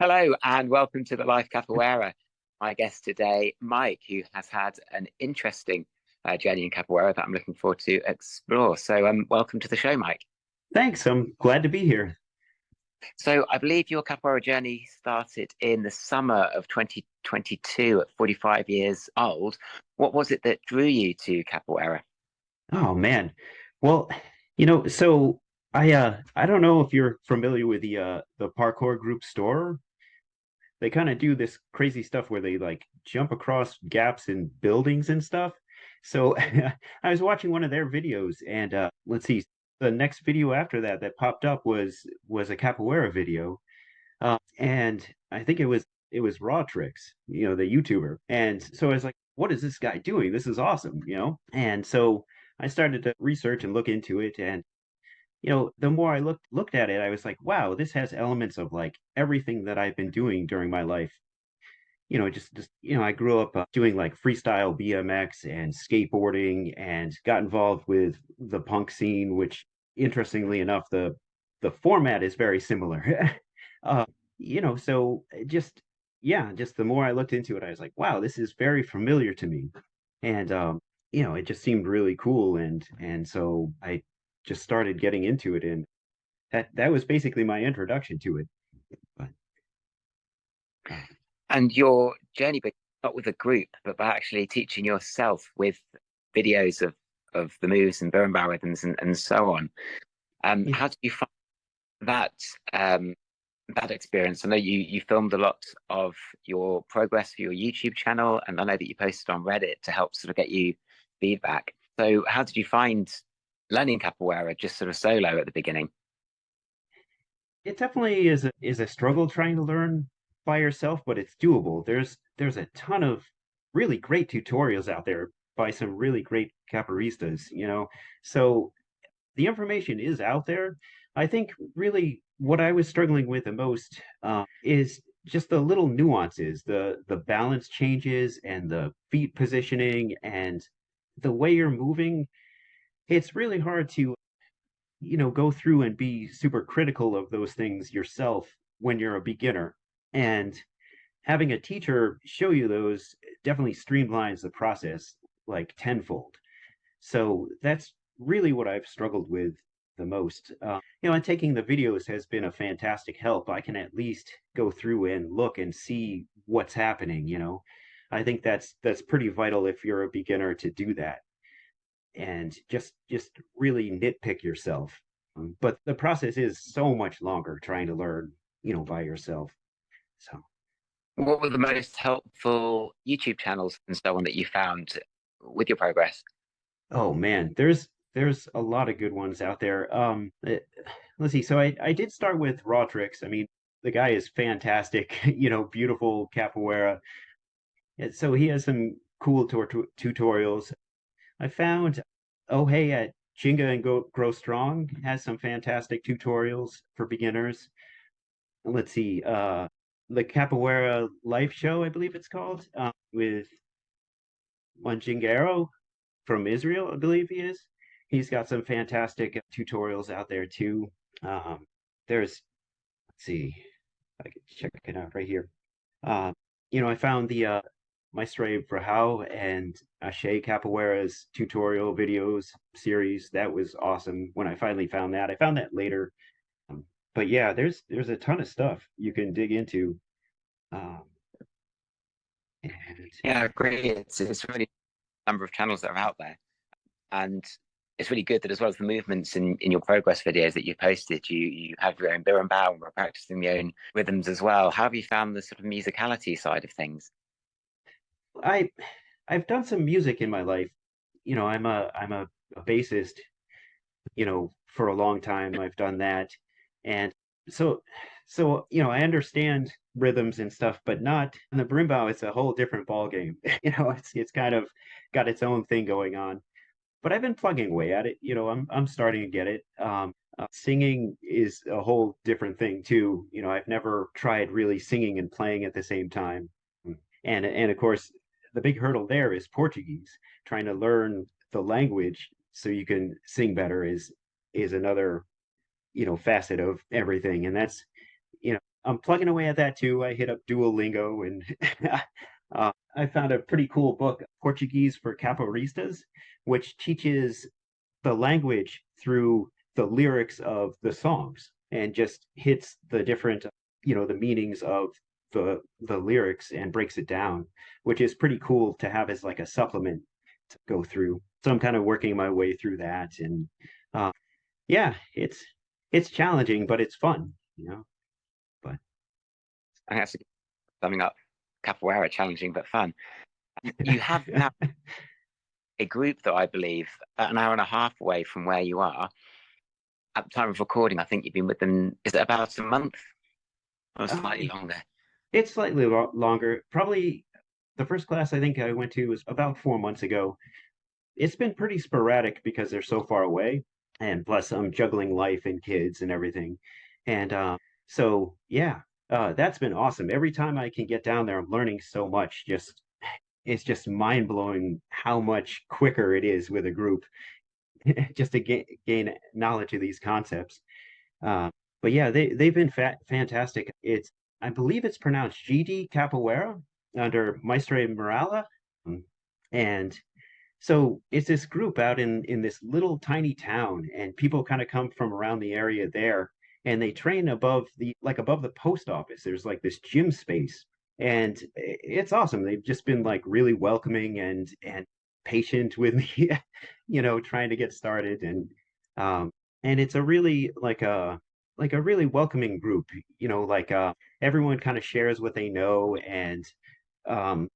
Hello and welcome to the Life Capoeira. My guest today, Mike, who has had an interesting journey in capoeira that I'm looking forward to explore. Welcome to the show, Mike. Thanks. I'm glad to be here. So, I believe your capoeira journey started in the summer of 2022 at 45 years old. What was it that drew you to capoeira? Oh man. Well, so I don't know if you're familiar with the parkour group Store. They kind of do this crazy stuff where they like jump across gaps in buildings and stuff. So I was watching one of their videos and let's see, the next video after that that popped up was a capoeira video. And I think it was Raw Tricks, the YouTuber. And so I was like, what is this guy doing? This is awesome. And so I started to research and look into it. And the more I looked at it, I was like, wow, this has elements of like everything that I've been doing during my life. I grew up doing like freestyle BMX and skateboarding and got involved with the punk scene, which interestingly enough, the format is very similar. uh, so yeah, just the more I looked into it, I was like, wow, this is very familiar to me. And it just seemed really cool and so I just started getting into it, and that was basically my introduction to it. But And your journey began not with a group, but by actually teaching yourself with videos of the moves and berimbau rhythms and so on. yeah. How did you find that that experience? I know you filmed a lot of your progress for your YouTube channel, and I know that you posted on Reddit to help sort of get you feedback. So how did you find learning capoeira just sort of solo at the beginning? It definitely is a struggle trying to learn by yourself, but it's doable. There's a ton of really great tutorials out there by some really great capoeiristas. So the information is out there. I think really what I was struggling with the most is just the little nuances, the balance changes and the feet positioning and the way you're moving. It's really hard to go through and be super critical of those things yourself when you're a beginner. And having a teacher show you those definitely streamlines the process like tenfold. So that's really what I've struggled with the most. And taking the videos has been a fantastic help. I can at least go through and look and see what's happening. I think that's pretty vital if you're a beginner to do that and just really nitpick yourself. But the process is so much longer trying to learn, by yourself. So, What were the most helpful YouTube channels and so on that you found with your progress? oh man, there's a lot of good ones out there. Let's see. So I did start with Raw Tricks. I mean, the guy is fantastic. Beautiful capoeira. And so he has some cool tutorials. I found Oh Hey at Chinga and Grow Strong has some fantastic tutorials for beginners. Let's see, the Capoeira Life Show, I believe it's called, with Manjingero from Israel, I believe he is. He's got some fantastic tutorials out there too. Um, let's see, I can check it out right here. Uh, I found the Mestre Primo and Ashe Capoeira's tutorial videos series. That was awesome when I finally found that. I found that later. Um, but yeah, there's a ton of stuff you can dig into. Um, and Yeah, I agree. It's really a number of channels that are out there. And it's really good that as well as the movements in your progress videos that you posted, you have your own berimbau and we're practicing your own rhythms as well. How have you found the sort of musicality side of things? I I've done some music in my life. I'm a bassist, for a long time. I've done that. And so I understand rhythms and stuff, but not in the berimbau, it's a whole different ball game. It's kind of got its own thing going on. But I've been plugging away at it. I'm starting to get it. Singing is a whole different thing too. I've never tried really singing and playing at the same time. And of course, the big hurdle there is Portuguese. Trying to learn the language so you can sing better is another facet of everything. And that's I'm plugging away at that too. I hit up Duolingo and I found a pretty cool book, Portuguese for Capoeiristas, which teaches the language through the lyrics of the songs and just hits the different, the meanings of the lyrics and breaks it down, which is pretty cool to have as like a supplement to go through. So I'm kind of working my way through that, and uh, yeah, it's challenging, but it's fun. But I think that's summing up capoeira, challenging but fun. You have now a group that I believe about an hour and a half away from where you are. At the time of recording, I think you've been with them, is it about a month or slightly um, longer? it's slightly longer. Probably the first class I think I went to was about 4 months ago. It's been pretty sporadic because they're so far away, and plus I'm juggling life and kids and everything. And so yeah, that's been awesome. Every time I can get down there, I'm learning so much. Just it's just mind blowing how much quicker it is with a group just to gain knowledge of these concepts. Uh, but yeah, they've been fantastic. It's I believe it's pronounced GD Capoeira under Maestre Morala. Um, and so it's this group out in this little tiny town, and people kind of come from around the area there, and they train above the post office. There's like this gym space, and it's awesome. They've just been like really welcoming and patient with me, trying to get started, um and it's a really like a really welcoming group. Like everyone kind of shares what they know, and um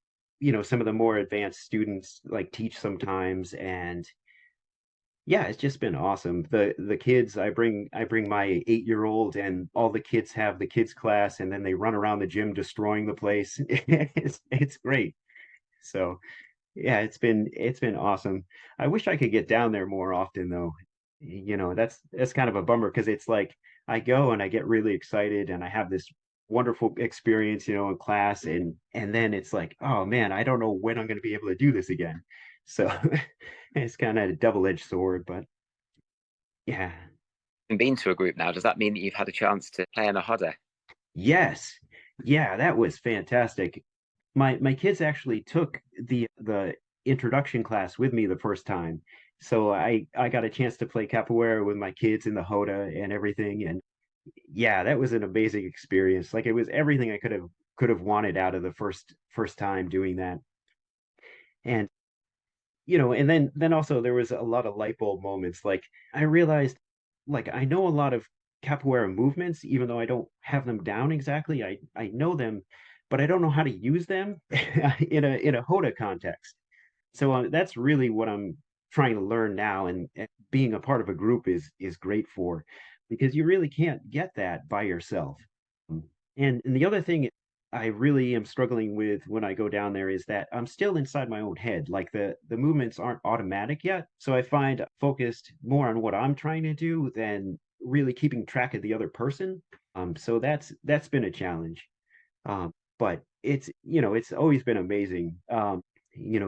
some of the more advanced students like teach sometimes, and yeah, it's just been awesome. The kids, I bring my 8-year-old, and all the kids have the kids class, and then they run around the gym destroying the place. It's great. So yeah, it's been awesome. I wish I could get down there more often though. That's kind of a bummer because it's like I go and I get really excited and I have this wonderful experience, in class, and then it's like, oh man, I don't know when I'm going to be able to do this again. So it's kind of a double-edged sword, but yeah. And been to a group now, does that mean that you've had a chance to play in a roda? Yes. Yeah, that was fantastic. My kids actually took the introduction class with me the first time. So I got a chance to play capoeira with my kids in the Hoda and everything. And yeah, that was an amazing experience. Like it was everything I could have wanted out of the first time doing that. And and then also there was a lot of light bulb moments. Like I realized, like I know a lot of capoeira movements, even though I don't have them down exactly. I know them, but I don't know how to use them in a Hoda context. So that's really what I'm trying to learn now, and being a part of a group is great for, because you really can't get that by yourself. And the other thing I really am struggling with when I go down there is that I'm still inside my own head. Like the movements aren't automatic yet. So I find focused more on what I'm trying to do than really keeping track of the other person. So that's been a challenge. But it's always been amazing.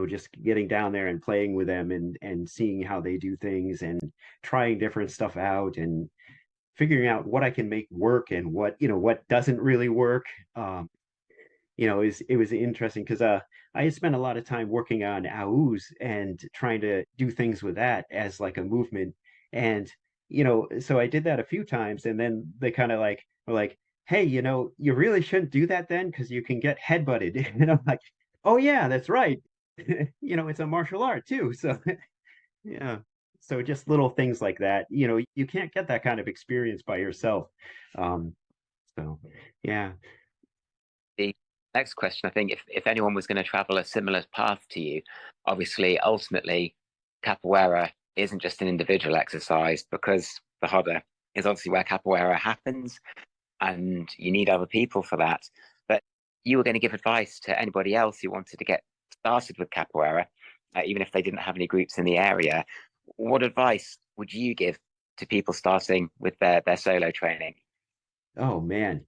Just getting down there and playing with them, and seeing how they do things, and trying different stuff out, and figuring out what I can make work and what doesn't really work. It was interesting because I had spent a lot of time working on AUs and trying to do things with that as like a movement. And so I did that a few times, and then they kind of like were like, hey, you really shouldn't do that then because you can get headbutted. And I'm like, oh yeah, that's right. It's a martial art too. So yeah. So just little things like that. You can't get that kind of experience by yourself. Um, so yeah. The next question, I think, if anyone was going to travel a similar path to you, obviously, ultimately, capoeira isn't just an individual exercise because the roda is obviously where capoeira happens, and you need other people for that. But you were going to give advice to anybody else who wanted to get started with capoeira, even if they didn't have any groups in the area. What advice would you give to people starting with their solo training? Oh man.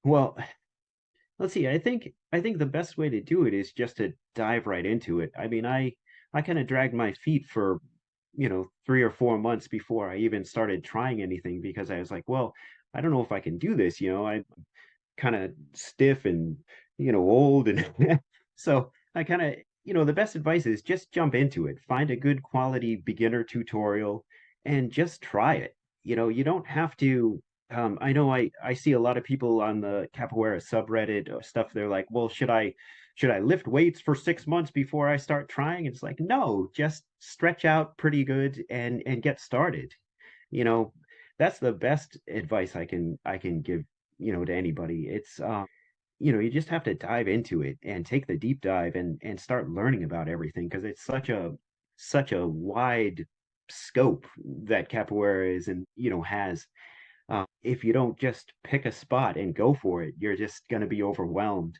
Well, let's see. I think the best way to do it is just to dive right into it. I mean, I kind of dragged my feet for 3 or 4 months before I even started trying anything, because I was like, well, I don't know if I can do this. kind of stiff and old, and so I kind of the best advice is just jump into it. Find a good quality beginner tutorial and just try it. You don't have to. I know I see a lot of people on the capoeira subreddit or stuff. They're like, well, should I lift weights for 6 months before I start trying? It's like, no, just stretch out pretty good and get started. You know, that's the best advice I can give, to anybody. It's you just have to dive into it and take the deep dive and start learning about everything because it's such a wide scope that capoeira is and has. If you don't just pick a spot and go for it, you're just going to be overwhelmed.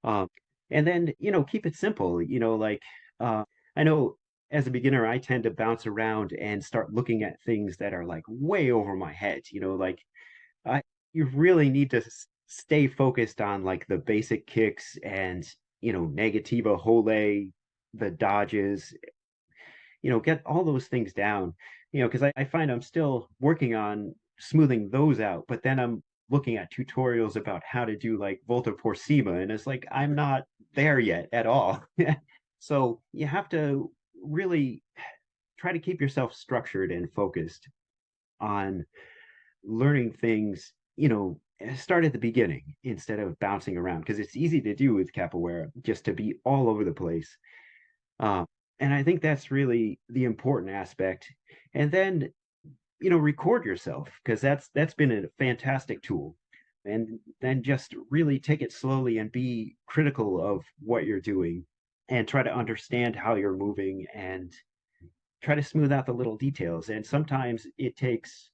Um, and then, keep it simple. Like I know as a beginner, I tend to bounce around and start looking at things that are like way over my head. Like I you really need to stay focused on like the basic kicks and negativa, hole, the dodges, get all those things down, because I find I'm still working on smoothing those out, but then I'm looking at tutorials about how to do like volta por cima, and it's like I'm not there yet at all. So you have to really try to keep yourself structured and focused on learning things, start at the beginning instead of bouncing around because it's easy to do with capoeira just to be all over the place. Um, and I think that's really the important aspect. And then, record yourself because that's been a fantastic tool. And then just really take it slowly and be critical of what you're doing and try to understand how you're moving and try to smooth out the little details. And sometimes it takes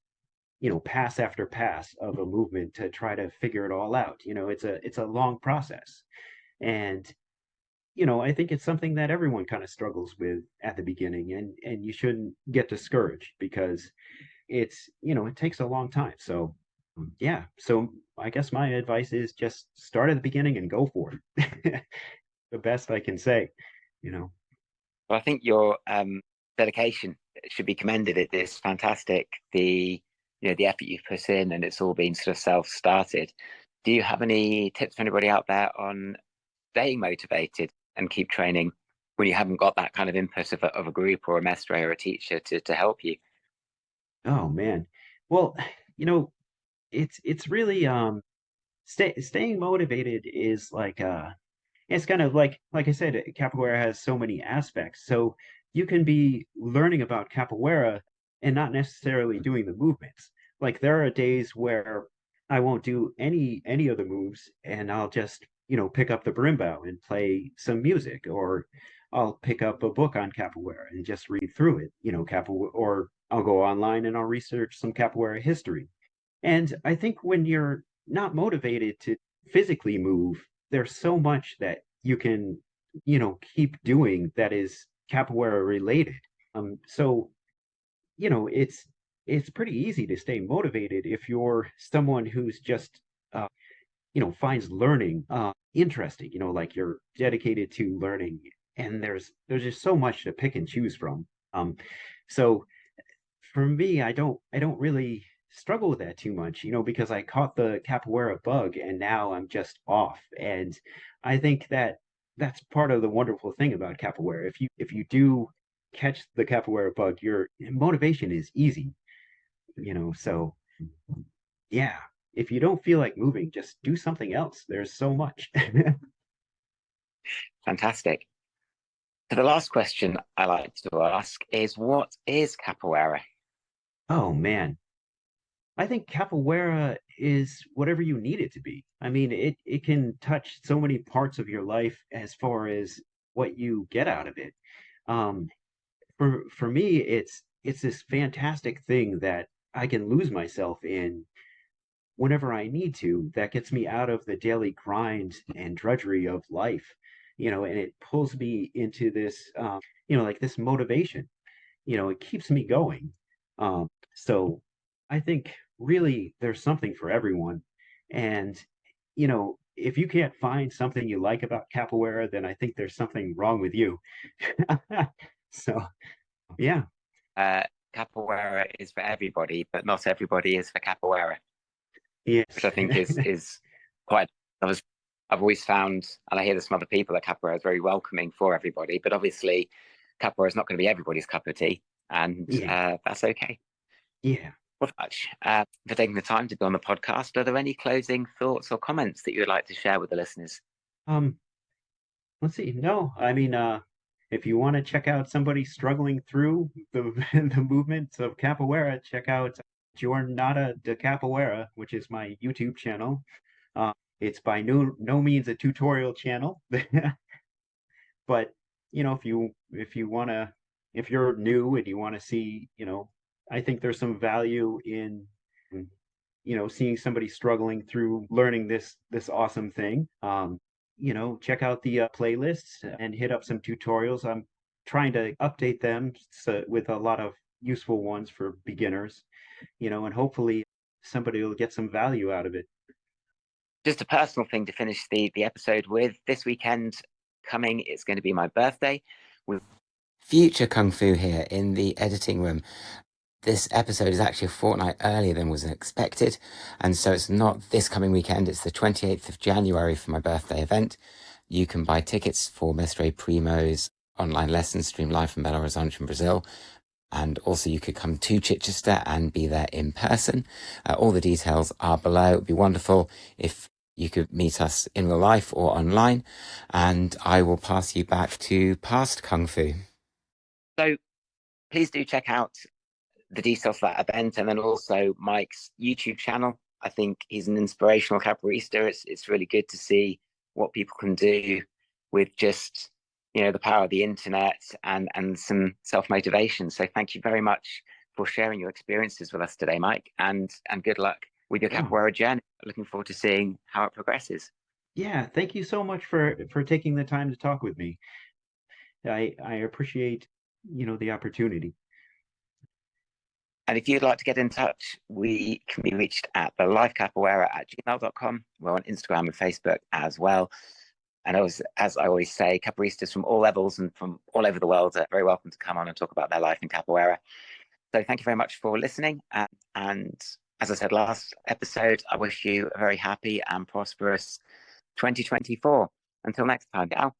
pass after pass of a movement to try to figure it all out. It's a long process. And I think it's something that everyone kind of struggles with at the beginning, and you shouldn't get discouraged because it takes a long time. So yeah, so I guess my advice is just start at the beginning and go for it. The best I can say, you know. Well, I think your dedication should be commended. It is fantastic. The effort you've put in, and it's all been sort of self-started. Do you have any tips for anybody out there on staying motivated and keep training when you haven't got that kind of input of a group or a mestre or a teacher to help you? Oh man. Well, you know, it's really staying motivated is like it's kind of like I said, capoeira has so many aspects. So you can be learning about capoeira and not necessarily doing the movements. Like there are days where I won't do any of the moves and I'll just, pick up the berimbau and play some music, or I'll pick up a book on capoeira and just read through it, capoeira, or I'll go online and I'll research some capoeira history. And I think when you're not motivated to physically move, there's so much that you can, keep doing that is capoeira related. So, it's pretty easy to stay motivated if you're someone who's just finds learning interesting, like you're dedicated to learning, and there's just so much to pick and choose from. So for me, I don't really struggle with that too much, because I caught the capoeira bug and now I'm just off. And I think that that's part of the wonderful thing about capoeira. If you do catch the capoeira bug, your motivation is easy, so yeah. If you don't feel like moving, just do something else. There's so much. Fantastic. So the last question I like to ask is, what is capoeira? Oh man. I think capoeira is whatever you need it to be. I mean, it can touch so many parts of your life as far as what you get out of it. Um, for me, it's this fantastic thing that I can lose myself in whenever I need to. That gets me out of the daily grind and drudgery of life, and it pulls me into this, like this motivation. It keeps me going. So I think really there's something for everyone. And, if you can't find something you like about capoeira, then I think there's something wrong with you. So, yeah. Uh, Capoeira is for everybody, but not everybody is for capoeira, which Yes. I think is quite. I've always found, and I hear this from other people, that capoeira is very welcoming for everybody. But obviously, capoeira is not going to be everybody's cup of tea, and Yeah, that's okay. yeah. Well, much for taking the time to be on the podcast. Are there any closing thoughts or comments that you would like to share with the listeners? Um, let's see. No, I mean, if you want to check out somebody struggling through the the movements of capoeira, check out Jornada de Capoeira, which is my YouTube channel. It's by no means a tutorial channel, but if you want to, if you're new and you want to see, I think there's some value in seeing somebody struggling through learning this awesome thing. Check out the playlists and hit up some tutorials. I'm trying to update them with a lot of useful ones for beginners, and hopefully somebody will get some value out of it. Just a personal thing to finish the episode with. This weekend coming, it's going to be my birthday. With future Kung Fu here in the editing room. This episode is actually a fortnight earlier than was expected, and so it's not this coming weekend, it's the 28th of January for my birthday event. You can buy tickets for Mestre Primo's online lessons stream live from Belo Horizonte in Brazil, and also you could come to Chichester and be there in person. All the details are below. It would be wonderful if you could meet us in real life or online, and I will pass you back to past Kung Fu. So please do check out the details of that event, and then also Mike's YouTube channel. I think he's an inspirational capoeirista. It's really good to see what people can do with just the power of the internet and some self-motivation. So thank you very much for sharing your experiences with us today, Mike, and good luck with your Oh, capoeira journey. Looking forward to seeing how it progresses. yeah, thank you so much for taking the time to talk with me. I appreciate, the opportunity. And if you'd like to get in touch, we can be reached at the lifecapoeira@gmail.com. We're on Instagram and Facebook as well. And as I always say, capoeiristas from all levels and from all over the world are very welcome to come on and talk about their life in capoeira. So thank you very much for listening. And as I said last episode, I wish you a very happy and prosperous 2024. Until next time, ciao.